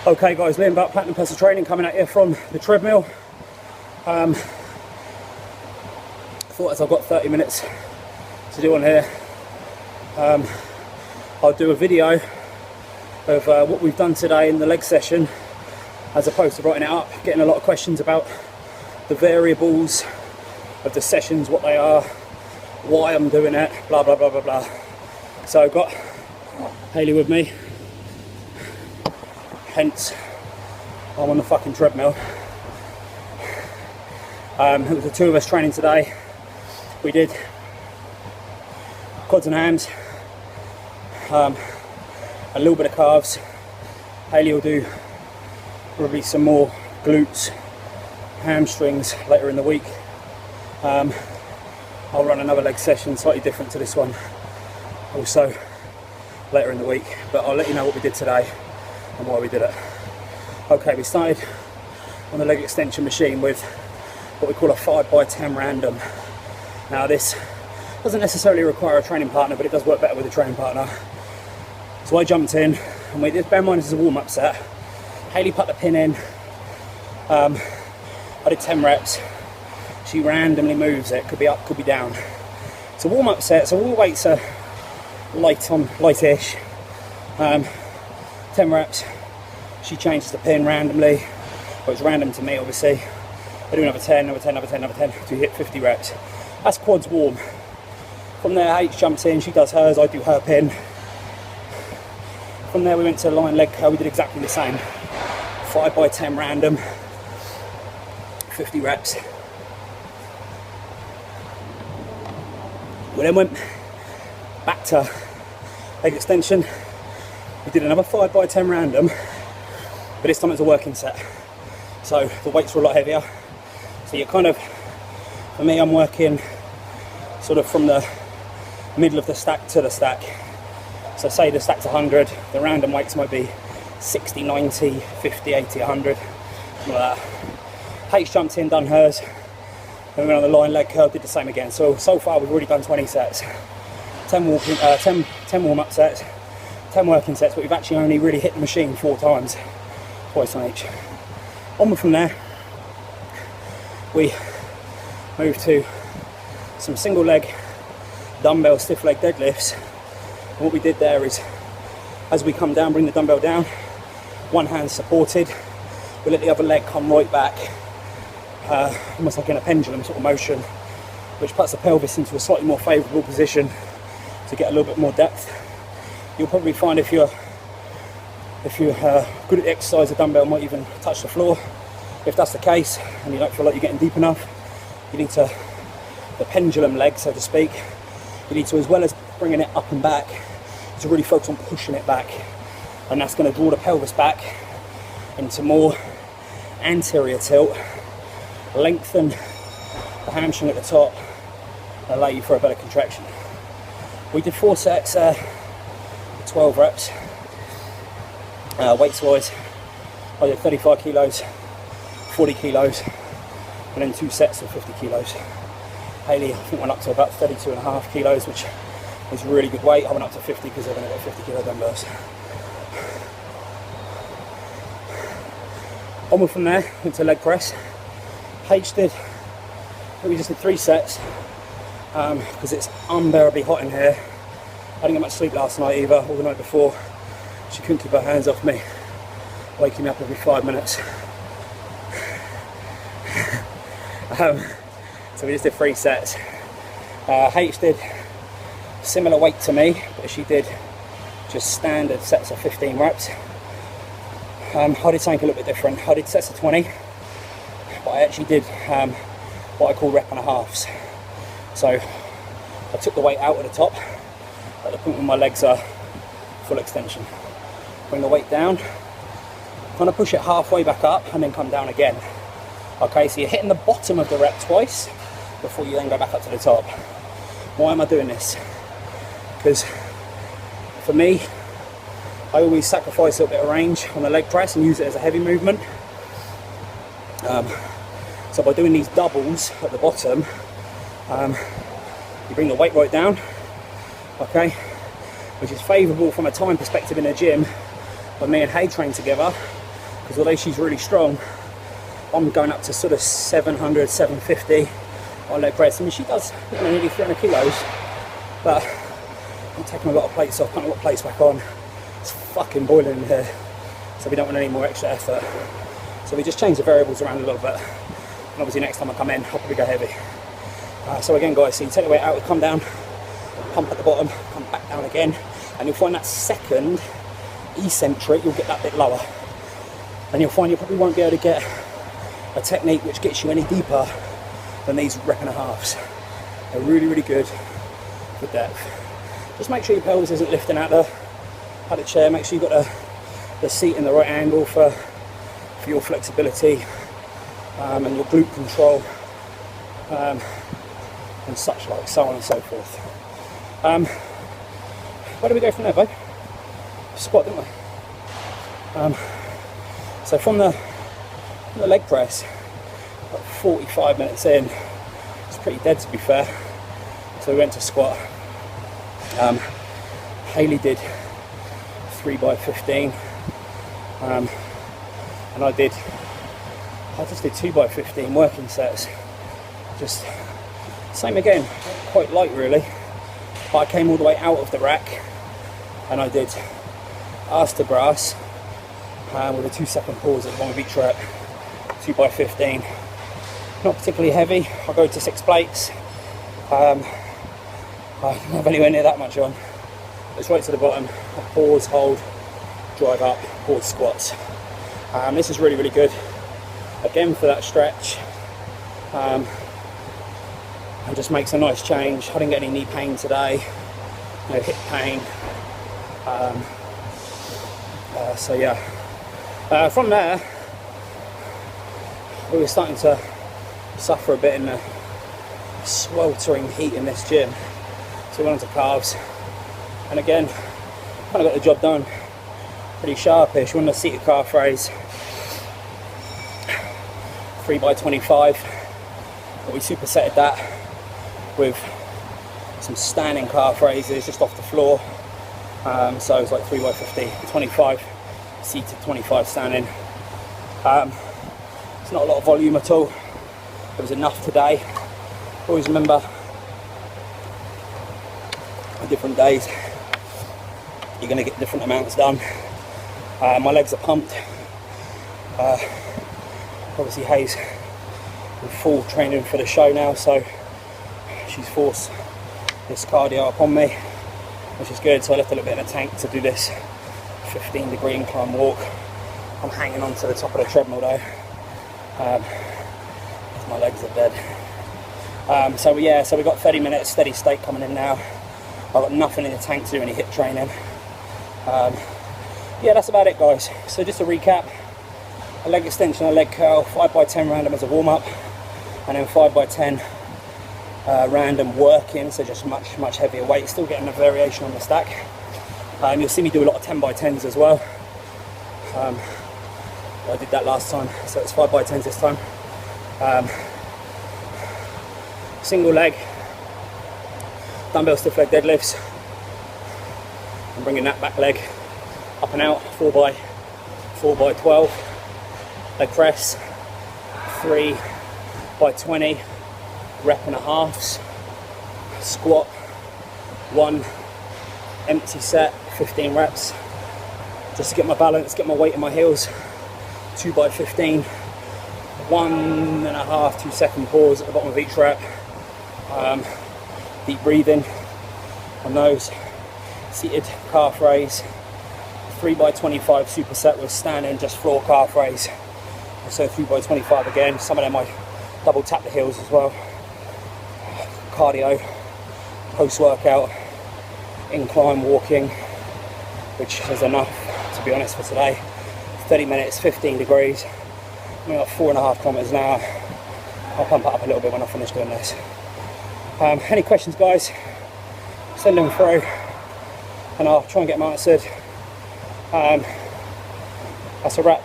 Okay guys, Liam Butt, Platinum Personal Training, coming at you from the treadmill. I thought as I've got 30 minutes to do on here, I'll do a video of what we've done today in the leg session, as opposed to writing it up. Getting a lot of questions about the variables of the sessions, what they are, why I'm doing it, blah blah blah blah blah. So I've got Hayley with me, hence I'm on the fucking treadmill. It was the two of us training today. We did quads and hams, a little bit of calves. Hayley will do probably some more glutes, hamstrings later in the week. I'll run another leg session slightly different to this one also later in the week, but I'll let you know what we did today and why we did it. Okay, we started on the leg extension machine with what we call a 5x10 random. Now this doesn't necessarily require a training partner, but it does work better with a training partner. So I jumped in and we did, bear in mind this is a warm-up set. Hayley put the pin in, I did 10 reps. She randomly moves it, could be up, could be down. It's a warm-up set, so all the weights are lightish. 10 reps, she changes the pin randomly. Well, it's random to me, obviously. I do another 10, another 10, another 10, another 10 to hit 50 reps. That's quads warm. From there, H jumps in, she does hers, I do her pin. From there, we went to the line leg curl, we did exactly the same. 5x10 random, 50 reps. We then went back to leg extension. We did another 5x10 random, but this time it's a working set. So the weights were a lot heavier. So you're kind of, for me, I'm working sort of from the middle of the stack to the stack. So say the stack's 100, the random weights might be 60, 90, 50, 80, 100, something like that. H jumped in, done hers. Then we went on the line leg curl, did the same again. So far we've already done 20 sets. 10 warm-up sets, 10 working sets, but we've actually only really hit the machine 4 times, twice on each. On from there, we moved to some single leg dumbbell stiff leg deadlifts. And what we did there is, as we come down, bring the dumbbell down, one hand supported, we let the other leg come right back, almost like in a pendulum sort of motion, which puts the pelvis into a slightly more favourable position to get a little bit more depth. You'll probably find if you're good at the exercise, the dumbbell might even touch the floor. If that's the case and you don't feel like you're getting deep enough, you need to, the pendulum leg, so to speak, you need to, as well as bringing it up and back, to really focus on pushing it back, and that's going to draw the pelvis back into more anterior tilt, lengthen the hamstring at the top, and allow you for a better contraction. We did 4 sets, 12 reps. Weights wise, I did 35 kilos, 40 kilos, and then 2 sets of 50 kilos. Hayley, I think, went up to about 32.5 kilos, which was a really good weight. I went up to 50 because I've only got 50 kilo dumbbells. Onward from there, went to leg press. H did, we just did 3 sets, because it's unbearably hot in here. I didn't get much sleep last night either, or the night before. She couldn't keep her hands off me, waking me up every 5 minutes. So we just did 3 sets. H did similar weight to me, but she did just standard sets of 15 reps. I did something a little bit different. I did sets of 20, but I actually did what I call rep and a halves. So I took the weight out at the top, at the point where my legs are full extension. Bring the weight down, kind of push it halfway back up and then come down again. Okay, so you're hitting the bottom of the rep twice before you then go back up to the top. Why am I doing this? Because for me, I always sacrifice a little bit of range on the leg press and use it as a heavy movement. So by doing these doubles at the bottom, you bring the weight right down, okay, which is favourable from a time perspective in the gym. When me and Hay train together, because although she's really strong, I'm going up to sort of 700, 750 on leg press. I mean, she does nearly 300 kilos, but I'm taking a lot of plates off, putting a lot of plates back on. It's fucking boiling in here, so we don't want any more extra effort. So we just change the variables around a little bit, and obviously next time I come in, I'll probably go heavy. So again, guys, so you take the weight out, come down, pump at the bottom, come back down again, and you'll find that second eccentric, you'll get that bit lower. And you'll find you probably won't be able to get a technique which gets you any deeper than these rep and a halves. They're really, really good for depth. Just make sure your pelvis isn't lifting out the chair. Make sure you've got the seat in the right angle for your flexibility and your glute control and such like, so on and so forth. Where do we go from there, babe? Squat, didn't we? So from the leg press, about 45 minutes in, it's pretty dead to be fair. So we went to squat. Hayley did 3x15, and I just did 2x15 working sets. Just same again, quite light really. But I came all the way out of the rack, and I did arse to grass with a 2-second pause at the bottom of each rep, 2x15. Not particularly heavy. I go to 6 plates. I don't have anywhere near that much on. It's right to the bottom. Pause, hold, drive up, pause, squats. This is really, really good. Again for that stretch. And just makes a nice change. I didn't get any knee pain today. No hip pain. So yeah. From there, we were starting to suffer a bit in the sweltering heat in this gym. So we went on to calves, and again, kind of got the job done. Pretty sharpish. We're on the seated calf raise, 3x25. But we supersetted that with some standing calf raises just off the floor. So it was like 3x50, 25 seated, 25 standing. It's not a lot of volume at all. It was enough today. Always remember, on different days, you're going to get different amounts done. My legs are pumped. Obviously Hayes in full training for the show now, so she's forced this cardio upon me, which is good. So I left a little bit in a tank to do this 15-degree incline walk. I'm hanging on to the top of the treadmill though. My legs are dead. So yeah, so we've got 30 minutes steady state coming in now. I've got nothing in the tank to do any hip training. Yeah, that's about it, guys. So just to recap, a leg extension, a leg curl, 5x10 random as a warm-up, and then 5x10 random working, so just much heavier weight, still getting a variation on the stack. You'll see me do a lot of 10x10s as well. I did that last time, so it's 5x10s this time. Single leg, dumbbell stiff leg deadlifts. I'm bringing that back leg up and out, 4x12. Leg press, 3x20, rep and a halves. Squat, 1 empty set, 15 reps. Just to get my balance, get my weight in my heels. 2x15, 1.5, 2-second pause at the bottom of each rep. Deep breathing on those. Seated calf raise, 3x25 superset with standing just floor calf raise. So 3x25 again. Some of them I double tap the heels as well. Cardio, post-workout, incline walking, which is enough to be honest for today. 30 minutes, 15 degrees. I'm at 4.5 kilometers an hour. I'll pump it up a little bit when I finish doing this. Any questions, guys? Send them through and I'll try and get them answered. That's a wrap.